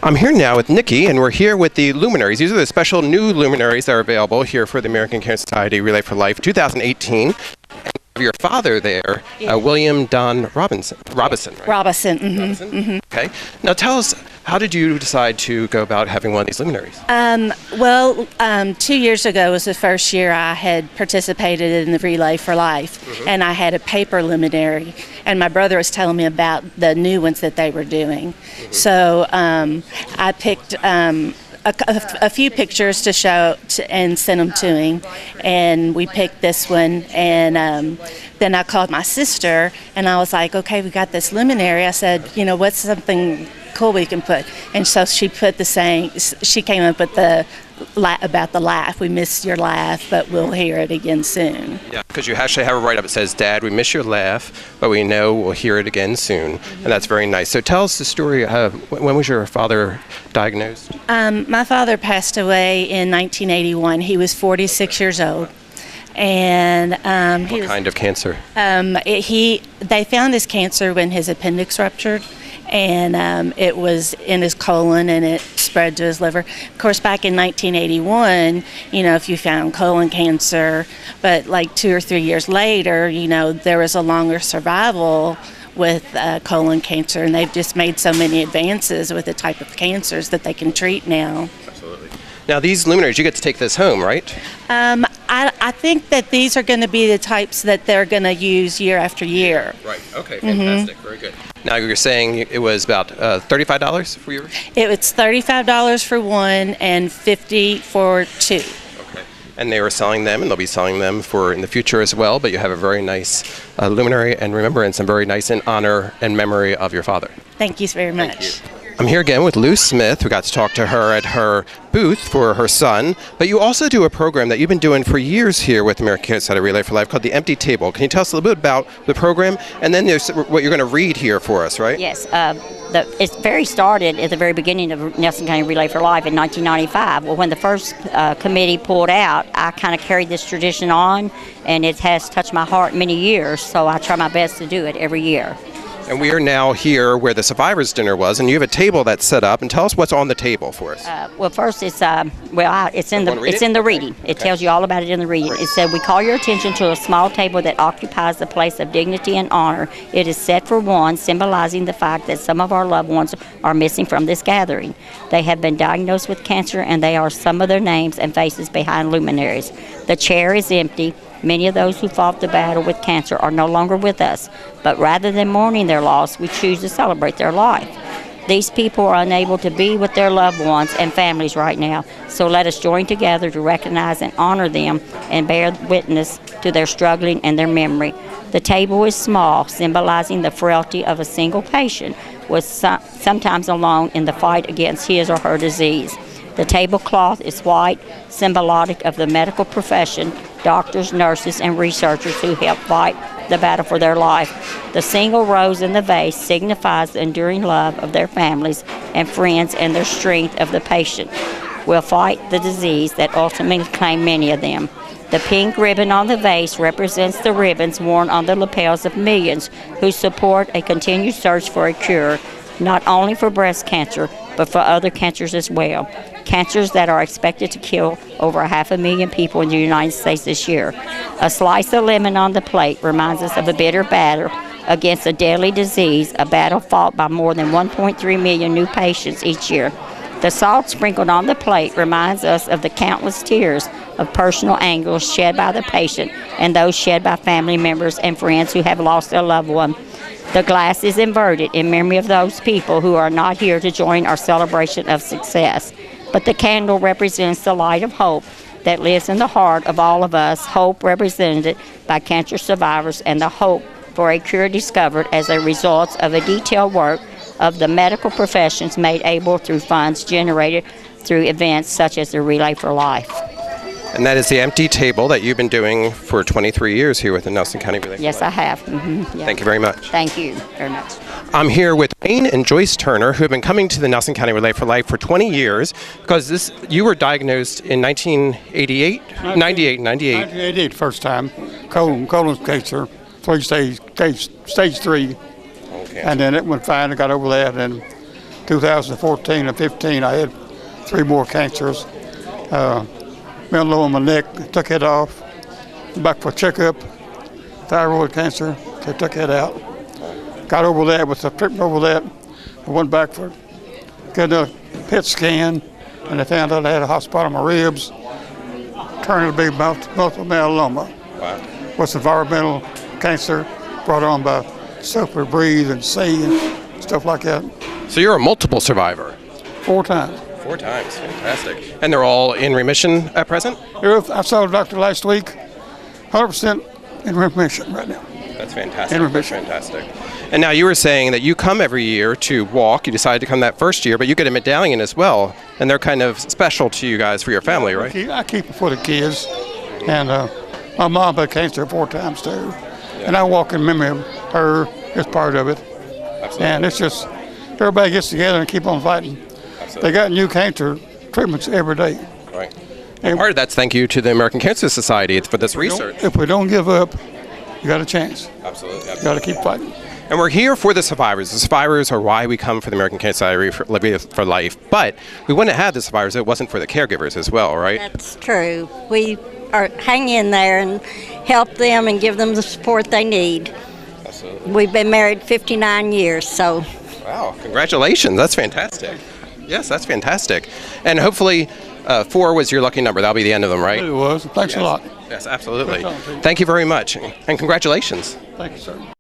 I'm here now with Nikki, and we're here with the luminaries. These are the special new luminaries that are available here for the American Cancer Society Relay for Life 2018. And your father there, William Don Robinson, right? Robinson. Okay. Now tell us, how did you decide to go about having one of these luminaries? 2 years ago was the first year I had participated in the Relay for Life, and I had a paper luminary, and my brother was telling me about the new ones that they were doing. So I picked a few pictures to show and sent them to him, and we picked this one, and then I called my sister and I was like, okay, we got this luminary. I said, you know, what's something cool we can put? And so she put the saying, she came up with about the laugh. We missed your laugh, but we'll hear it again soon. Yeah, because you actually have it right up. It says, Dad, we miss your laugh, but we know we'll hear it again soon. And that's very nice. So tell us the story. When was your father diagnosed? My father passed away in 1981. He was 46 years old. And what kind of cancer? They found his cancer when his appendix ruptured, and it was in his colon, and it spread to his liver. Of course, back in 1981, you know, if you found colon cancer, but like 2 or 3 years later, you know, there was a longer survival with colon cancer, and they've just made so many advances with the type of cancers that they can treat now. Absolutely. Now, these luminaries, you get to take this home, right? I think that these are going to be the types that they're going to use year after year. Right. Okay. Fantastic. Very good. Now, you're saying it was about $35 for yours? It was $35 for one and $50 for two. Okay. And they were selling them, and they'll be selling them for in the future as well. But you have a very nice luminary and remembrance, and very nice in honor and memory of your father. Thank you very much. Thank you. I'm here again with Lou Smith. We got to talk to her at her booth for her son. But you also do a program that you've been doing for years here with American Cancer Society Relay for Life called The Empty Table. Can you tell us a little bit about the program? And then there's what you're going to read here for us, right? Yes. It started at the very beginning of Nelson County Relay for Life in 1995. Well, when the first committee pulled out, I kind of carried this tradition on, and it has touched my heart many years, so I try my best to do it every year. And we are now here where the Survivors Dinner was, and you have a table that's set up. And tell us what's on the table for us. Well, first it's in the reading. It tells you all about it in the reading. It said, "We call your attention to a small table that occupies the place of dignity and honor. It is set for one, symbolizing the fact that some of our loved ones are missing from this gathering. They have been diagnosed with cancer, and they are some of their names and faces behind luminaries. The chair is empty. Many of those who fought the battle with cancer are no longer with us, but rather than mourning their loss, we choose to celebrate their life. These people are unable to be with their loved ones and families right now, so let us join together to recognize and honor them and bear witness to their struggling and their memory. The table is small, symbolizing the frailty of a single patient, was sometimes alone in the fight against his or her disease. The tablecloth is white, symbolic of the medical profession, doctors, nurses, and researchers who help fight the battle for their life. The single rose in the vase signifies the enduring love of their families and friends and their strength of the patient will fight the disease that ultimately claimed many of them. The pink ribbon on the vase represents the ribbons worn on the lapels of millions who support a continued search for a cure, not only for breast cancer, but for other cancers as well. Cancers that are expected to kill over 500,000 people in the United States this year. A slice of lemon on the plate reminds us of a bitter battle against a deadly disease, a battle fought by more than 1.3 million new patients each year. The salt sprinkled on the plate reminds us of the countless tears of personal anguish shed by the patient and those shed by family members and friends who have lost their loved one. The glass is inverted in memory of those people who are not here to join our celebration of success. But the candle represents the light of hope that lives in the heart of all of us, hope represented by cancer survivors and the hope for a cure discovered as a result of a detailed work of the medical professions made able through funds generated through events such as the Relay for Life. And that is the empty table that you've been doing for 23 years here with the Nelson County Relay for Life. Yes, I have. Yeah. Thank you very much. Thank you very much. I'm here with Wayne and Joyce Turner, who have been coming to the Nelson County Relay for Life for 20 years, because you were diagnosed in 1988? 98. First time. Colon cancer, stage 3. Okay. And then it went fine. I got over that and 2014 and 15, I had 3 more cancers. Melanoma in my neck, they took it off. Back for a checkup. Thyroid cancer, they took it out. Got over that with the treatment over that. I went back for got a PET scan, and they found out I had a hot spot on my ribs. Turned out to be multiple myeloma. Wow. Was environmental cancer brought on by stuff we breathe and see and stuff like that. So you're a multiple survivor. 4 times. 4 times. Fantastic. And they're all in remission at present? I saw the doctor last week, 100% in remission right now. That's fantastic. In remission. That's fantastic. And now you were saying that you come every year to walk. You decided to come that first year, but you get a medallion as well. And they're kind of special to you guys for your family, right? I keep it for the kids. And my mom had cancer 4 times too. Yeah. And I walk in memory of her as part of it. Absolutely. And it's just, everybody gets together and keep on fighting. Absolutely. They got new cancer treatments every day. Right. And part of that's thank you to the American Cancer Society for this research. If we don't give up, you got a chance. Absolutely. You got to keep fighting. And we're here for the survivors. The survivors are why we come for the American Cancer Society for Life. But we wouldn't have the survivors if it wasn't for the caregivers as well, right? That's true. We hang in there and help them and give them the support they need. Absolutely. We've been married 59 years, so. Wow, congratulations. That's fantastic. Yes, that's fantastic. And hopefully 4 was your lucky number. That'll be the end of them, right? It was. Thanks a lot. Yes, absolutely. Thank you very much. And congratulations. Thank you, sir.